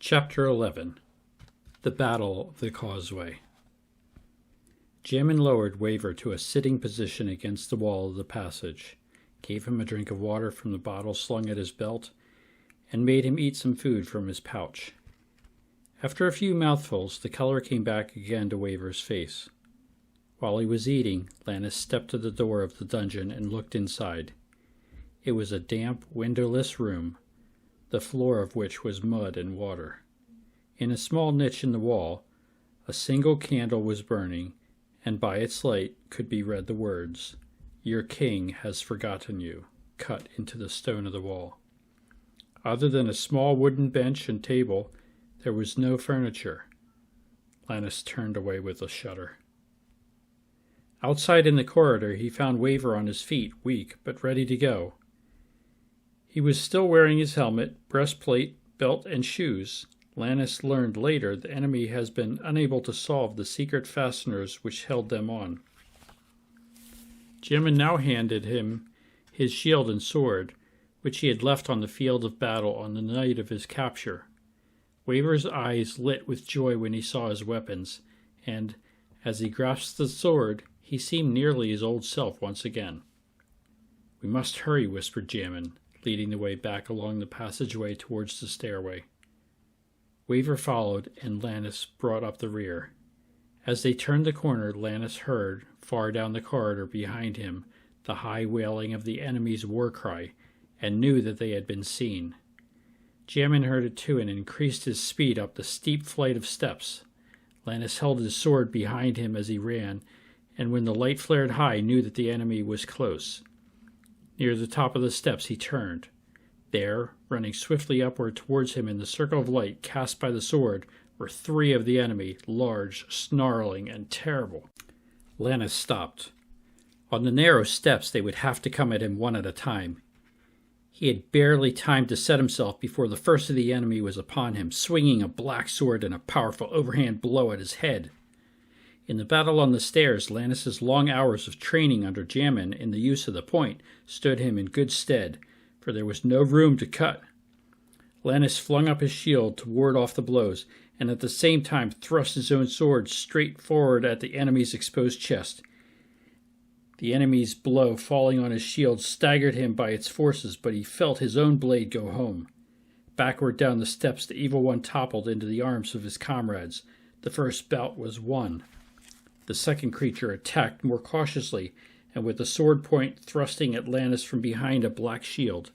Chapter 11. The Battle of the Causeway. Jammin lowered Waver to a sitting position against the wall of the passage, gave him a drink of water from the bottle slung at his belt, and made him eat some food from his pouch. After a few mouthfuls, the color came back again to Waver's face. While he was eating, Lannis stepped to the door of the dungeon and looked inside. It was a damp, windowless room, the floor of which was mud and water. In a small niche in the wall, a single candle was burning, and by its light could be read the words, "Your king has forgotten you," cut into the stone of the wall. Other than a small wooden bench and table, there was no furniture. Lannis turned away with a shudder. Outside in the corridor, he found Waver on his feet, weak but ready to go. He was still wearing his helmet, breastplate, belt, and shoes. Lannis learned later the enemy has been unable to solve the secret fasteners which held them on. Jammin now handed him his shield and sword, which he had left on the field of battle on the night of his capture. Waver's eyes lit with joy when he saw his weapons, and, as he grasped the sword, he seemed nearly his old self once again. "We must hurry," whispered Jammin, leading the way back along the passageway towards the stairway. Waver followed, and Lannis brought up the rear. As they turned the corner, Lannis heard, far down the corridor behind him, the high wailing of the enemy's war cry, and knew that they had been seen. Jammin heard it too and increased his speed up the steep flight of steps. Lannis held his sword behind him as he ran, and when the light flared high, knew that the enemy was close. Near the top of the steps he turned. There, running swiftly upward towards him in the circle of light cast by the sword, were three of the enemy, large, snarling, and terrible. Lannis stopped. On the narrow steps they would have to come at him one at a time. He had barely time to set himself before the first of the enemy was upon him, swinging a black sword and a powerful overhand blow at his head. In the battle on the stairs, Lannis's long hours of training under Jammin in the use of the point stood him in good stead, for there was no room to cut. Lannis flung up his shield to ward off the blows, and at the same time thrust his own sword straight forward at the enemy's exposed chest. The enemy's blow falling on his shield staggered him by its forces, but he felt his own blade go home. Backward down the steps the evil one toppled into the arms of his comrades. The first bout was won. The second creature attacked more cautiously, and with the sword point thrusting at Lannis from behind a black shield.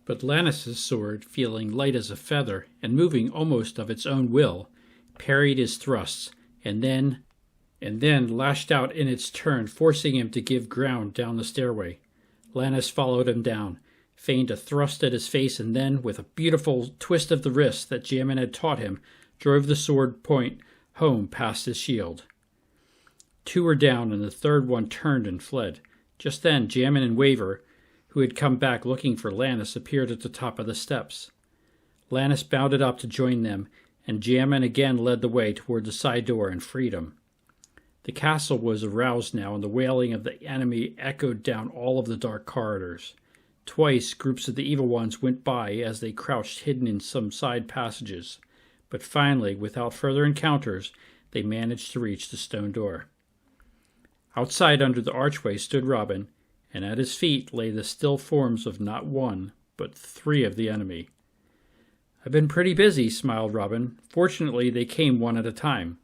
But Lannis's sword, feeling light as a feather and moving almost of its own will, parried his thrusts, and then lashed out in its turn, forcing him to give ground down the stairway. Lannis followed him down, feigned a thrust at his face, and then, with a beautiful twist of the wrist that Jammin had taught him, drove the sword point home past his shield. Two were down, and the third one turned and fled. Just then Jammin and Waver, who had come back looking for Lannis, appeared at the top of the steps. Lannis bounded up to join them, and Jammin again led the way toward the side door and freed him. The castle was aroused now, and the wailing of the enemy echoed down all of the dark corridors. Twice groups of the evil ones went by as they crouched hidden in some side passages, but finally, without further encounters, they managed to reach the stone door. Outside under the archway stood Robin, and at his feet lay the still forms of not one, but three of the enemy. "I've been pretty busy," smiled Robin. "Fortunately, they came one at a time."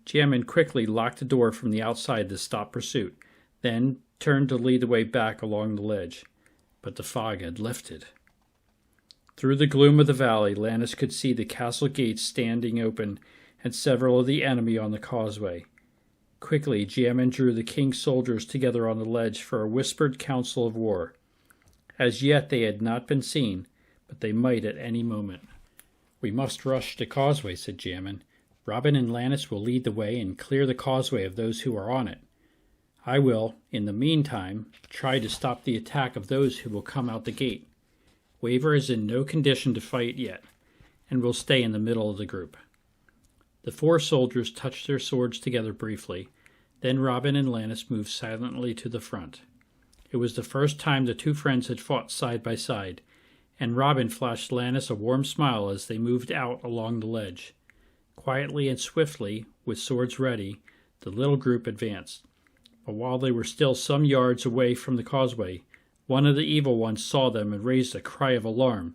Jammin quickly locked the door from the outside to stop pursuit, then turned to lead the way back along the ledge. But the fog had lifted. Through the gloom of the valley, Lannis could see the castle gates standing open and several of the enemy on the causeway. Quickly, Jammin drew the king's soldiers together on the ledge for a whispered council of war. As yet they had not been seen, but they might at any moment. "We must rush the causeway," said Jammin. "Robin and Lannis will lead the way and clear the causeway of those who are on it. I will, in the meantime, try to stop the attack of those who will come out the gate. Waver is in no condition to fight yet, and will stay in the middle of the group." The four soldiers touched their swords together briefly. Then Robin and Lannis moved silently to the front. It was the first time the two friends had fought side by side, and Robin flashed Lannis a warm smile as they moved out along the ledge. Quietly and swiftly, with swords ready, the little group advanced. But while they were still some yards away from the causeway, one of the evil ones saw them and raised a cry of alarm.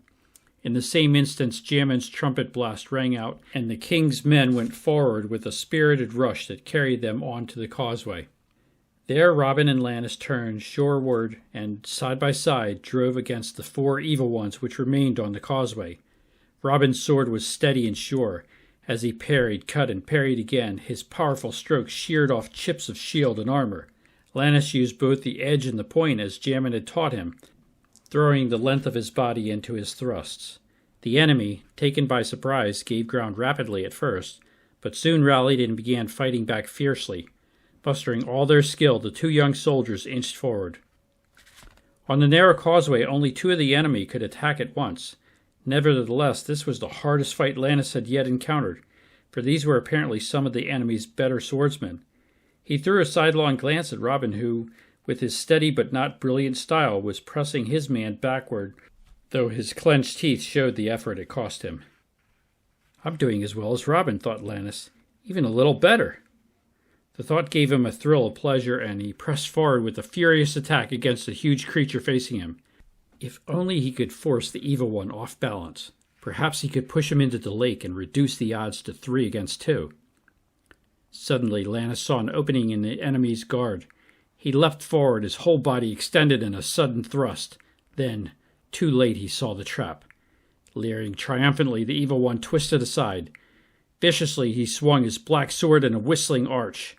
In the same instant, Jammin's trumpet blast rang out, and the king's men went forward with a spirited rush that carried them on to the causeway. There Robin and Lannis turned shoreward and, side by side, drove against the 4 evil ones which remained on the causeway. Robin's sword was steady and sure. As he parried, cut, and parried again, his powerful strokes sheared off chips of shield and armor. Lannis used both the edge and the point as Jammin had taught him, throwing the length of his body into his thrusts. The enemy, taken by surprise, gave ground rapidly at first, but soon rallied and began fighting back fiercely. Mustering all their skill, the 2 young soldiers inched forward. On the narrow causeway, only 2 of the enemy could attack at once. Nevertheless, this was the hardest fight Lannis had yet encountered, for these were apparently some of the enemy's better swordsmen. He threw a sidelong glance at Robin, who, with his steady but not brilliant style, was pressing his man backward, though his clenched teeth showed the effort it cost him. "I'm doing as well as Robin," thought Lannis, "even a little better." The thought gave him a thrill of pleasure, and he pressed forward with a furious attack against the huge creature facing him. If only he could force the evil one off balance. Perhaps he could push him into the lake and reduce the odds to 3 against 2. Suddenly, Lannis saw an opening in the enemy's guard. He leapt forward, his whole body extended in a sudden thrust. Then, too late, he saw the trap. Leering triumphantly, the evil one twisted aside. Viciously, he swung his black sword in a whistling arch.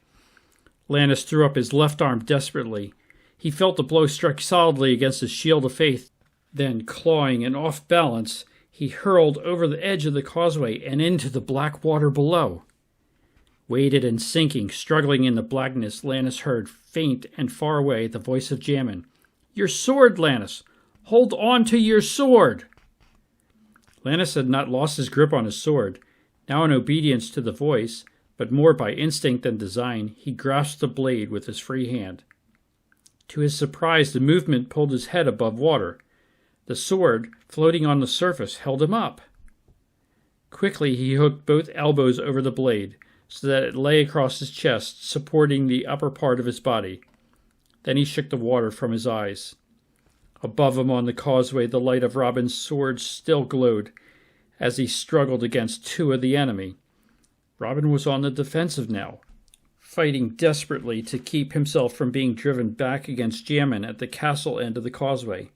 Lannis threw up his left arm desperately. He felt the blow strike solidly against his shield of faith. Then, clawing and off balance, he hurled over the edge of the causeway and into the black water below. Weighted and sinking, struggling in the blackness, Lannis heard, faint and far away, the voice of Jammin. "Your sword, Lannis! Hold on to your sword!" Lannis had not lost his grip on his sword. Now, in obedience to the voice, but more by instinct than design, he grasped the blade with his free hand. To his surprise, the movement pulled his head above water. The sword, floating on the surface, held him up. Quickly he hooked both elbows over the blade, so that it lay across his chest, supporting the upper part of his body. Then he shook the water from his eyes. Above him on the causeway, the light of Robin's sword still glowed, as he struggled against 2 of the enemy. Robin was on the defensive now, fighting desperately to keep himself from being driven back against Jammin at the castle end of the causeway.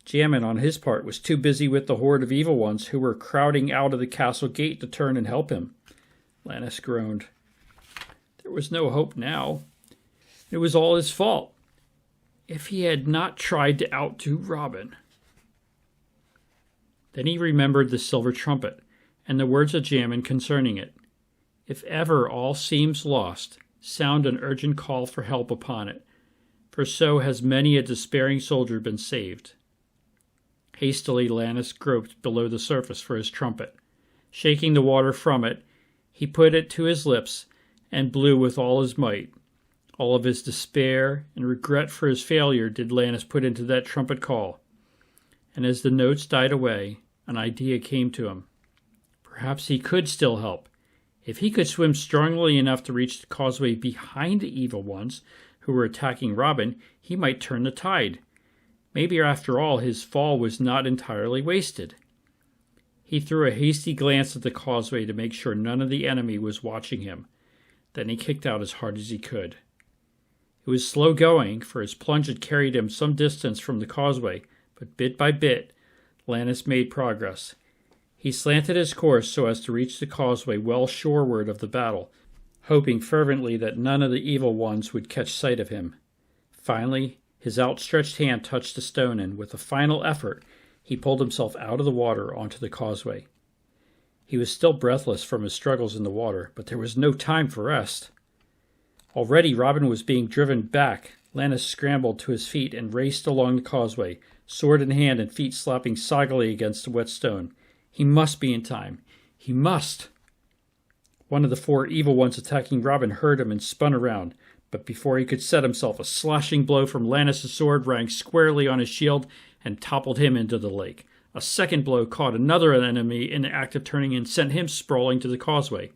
Jammin, on his part, was too busy with the horde of evil ones who were crowding out of the castle gate to turn and help him. Lannis groaned. There was no hope now. It was all his fault. If he had not tried to outdo Robin. Then he remembered the silver trumpet, and the words of Jammin concerning it. If ever all seems lost, sound an urgent call for help upon it, for so has many a despairing soldier been saved. Hastily Lannis groped below the surface for his trumpet. Shaking the water from it, he put it to his lips and blew with all his might. All of his despair and regret for his failure did Lannis put into that trumpet call. And as the notes died away, an idea came to him. Perhaps he could still help. If he could swim strongly enough to reach the causeway behind the evil ones who were attacking Robin, he might turn the tide. Maybe after all his fall was not entirely wasted. He threw a hasty glance at the causeway to make sure none of the enemy was watching him. Then he kicked out as hard as he could. It was slow going, for his plunge had carried him some distance from the causeway, but bit by bit, Lannis made progress. He slanted his course so as to reach the causeway well shoreward of the battle, hoping fervently that none of the evil ones would catch sight of him. Finally, his outstretched hand touched the stone, and with a final effort, he pulled himself out of the water onto the causeway. He was still breathless from his struggles in the water, but there was no time for rest. Already Robin was being driven back. Lannis scrambled to his feet and raced along the causeway, sword in hand and feet slapping soggily against the wet stone. He must be in time. He must! One of the 4 evil ones attacking Robin heard him and spun around, but before he could set himself, a slashing blow from Lannis' sword rang squarely on his shield and toppled him into the lake. A second blow caught another enemy in the act of turning and sent him sprawling to the causeway.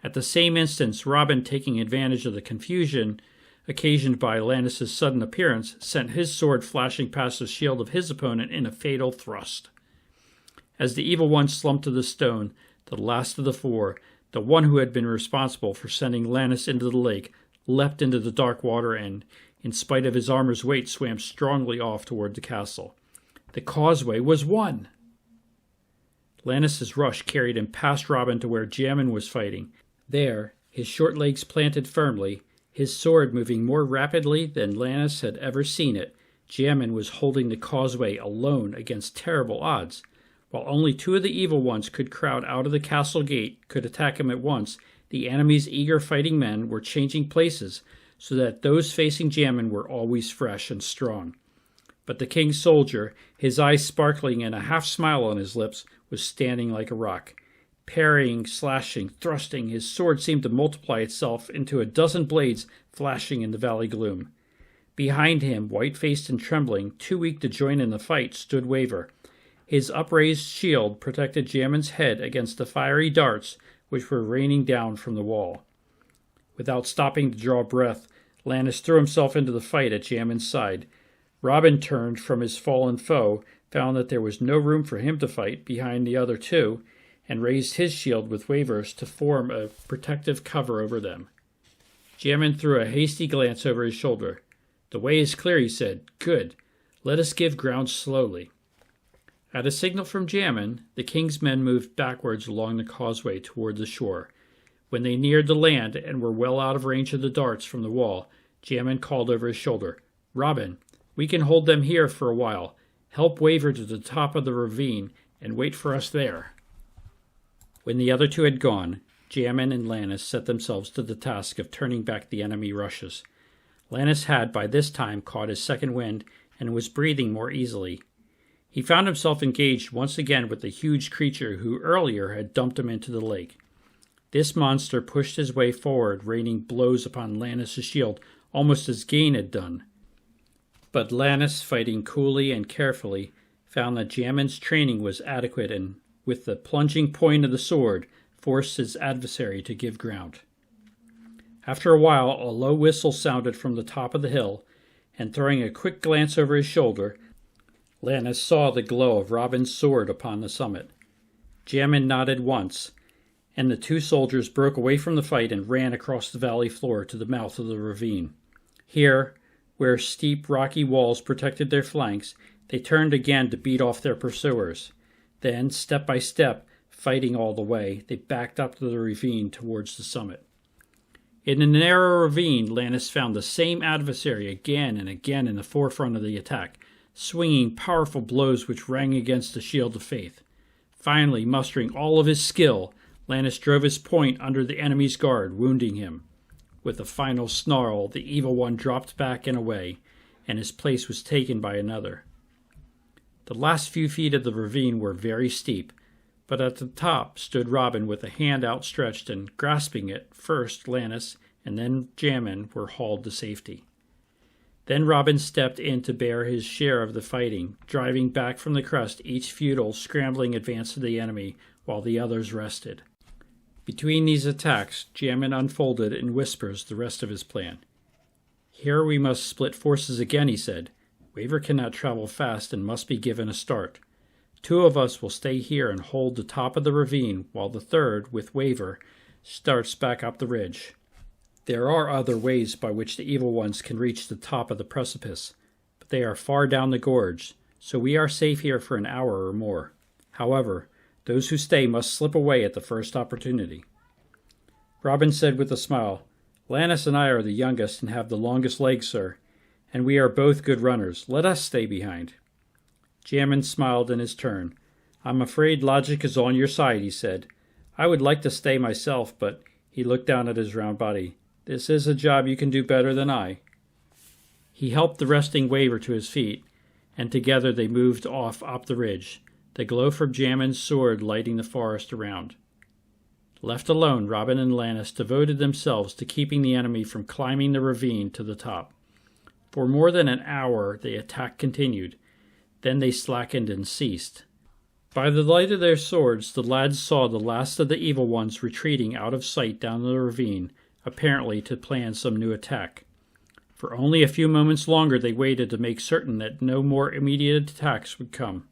At the same instant, Robin, taking advantage of the confusion occasioned by Lannis's sudden appearance, sent his sword flashing past the shield of his opponent in a fatal thrust. As the evil one slumped to the stone, the last of the four, the one who had been responsible for sending Lannis into the lake, leapt into the dark water and, in spite of his armor's weight, swam strongly off toward the castle. The causeway was won! Lannis's rush carried him past Robin to where Jammin was fighting. There, his short legs planted firmly, his sword moving more rapidly than Lannis had ever seen it, Jammin was holding the causeway alone against terrible odds. While only two of the evil ones could crowd out of the castle gate, could attack him at once, the enemy's eager fighting men were changing places so that those facing Jammin were always fresh and strong. But the king's soldier, his eyes sparkling and a half-smile on his lips, was standing like a rock. Parrying, slashing, thrusting, his sword seemed to multiply itself into a dozen blades flashing in the valley gloom. Behind him, white-faced and trembling, too weak to join in the fight, stood Waver. His upraised shield protected Jammin's head against the fiery darts which were raining down from the wall. Without stopping to draw breath, Lannis threw himself into the fight at Jammin's side. Robin turned from his fallen foe, found that there was no room for him to fight behind the other two, and raised his shield with Waver's to form a protective cover over them. Jammin threw a hasty glance over his shoulder. "The way is clear," he said. "Good. Let us give ground slowly." At a signal from Jammin, the king's men moved backwards along the causeway toward the shore. When they neared the land and were well out of range of the darts from the wall, Jammin called over his shoulder, "Robin, we can hold them here for a while. Help Waver to the top of the ravine and wait for us there." When the other two had gone, Jammin and Lannis set themselves to the task of turning back the enemy rushes. Lannis had by this time caught his second wind and was breathing more easily. He found himself engaged once again with the huge creature who earlier had dumped him into the lake. This monster pushed his way forward, raining blows upon Lannis's shield, almost as Gain had done. But Lannis, fighting coolly and carefully, found that Jammin's training was adequate and, with the plunging point of the sword, forced his adversary to give ground. After a while, a low whistle sounded from the top of the hill, and throwing a quick glance over his shoulder, Lannis saw the glow of Robin's sword upon the summit. Jammin nodded once, and the two soldiers broke away from the fight and ran across the valley floor to the mouth of the ravine. Here, where steep rocky walls protected their flanks, they turned again to beat off their pursuers. Then, step by step, fighting all the way, they backed up to the ravine towards the summit. In the narrow ravine, Lannis found the same adversary again and again in the forefront of the attack, swinging powerful blows which rang against the shield of faith. Finally, mustering all of his skill, Lannis drove his point under the enemy's guard, wounding him. With a final snarl, the evil one dropped back and away, and his place was taken by another. The last few feet of the ravine were very steep, but at the top stood Robin with a hand outstretched, and grasping it, first Lannis and then Jammin were hauled to safety. Then Robin stepped in to bear his share of the fighting, driving back from the crest each futile, scrambling advance of the enemy, while the others rested. Between these attacks, Jammin unfolded in whispers the rest of his plan. "Here we must split forces again," he said. "Waver cannot travel fast and must be given a start. 2 of us will stay here and hold the top of the ravine, while the third, with Waver, starts back up the ridge. There are other ways by which the evil ones can reach the top of the precipice, but they are far down the gorge, so we are safe here for an hour or more. However, those who stay must slip away at the first opportunity." Robin said with a smile, "Lannis and I are the youngest and have the longest legs, sir, and we are both good runners. Let us stay behind." Jammin smiled in his turn. "I'm afraid logic is on your side," he said. "I would like to stay myself, but—" he looked down at his round body. "This is a job you can do better than I." He helped the resting Waver to his feet, and together they moved off up the ridge, the glow from Jammin's sword lighting the forest around. Left alone, Robin and Lannis devoted themselves to keeping the enemy from climbing the ravine to the top. For more than an hour the attack continued. Then they slackened and ceased. By the light of their swords, the lads saw the last of the evil ones retreating out of sight down the ravine, apparently to plan some new attack. For only a few moments longer they waited to make certain that no more immediate attacks would come.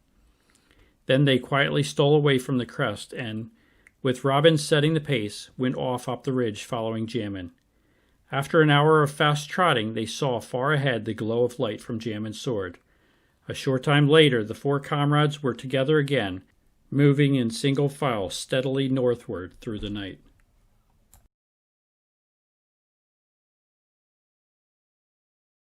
Then they quietly stole away from the crest and, with Robin setting the pace, went off up the ridge following Jammin. After an hour of fast trotting, they saw far ahead the glow of light from Jammin's sword. A short time later, the four comrades were together again, moving in single file steadily northward through the night.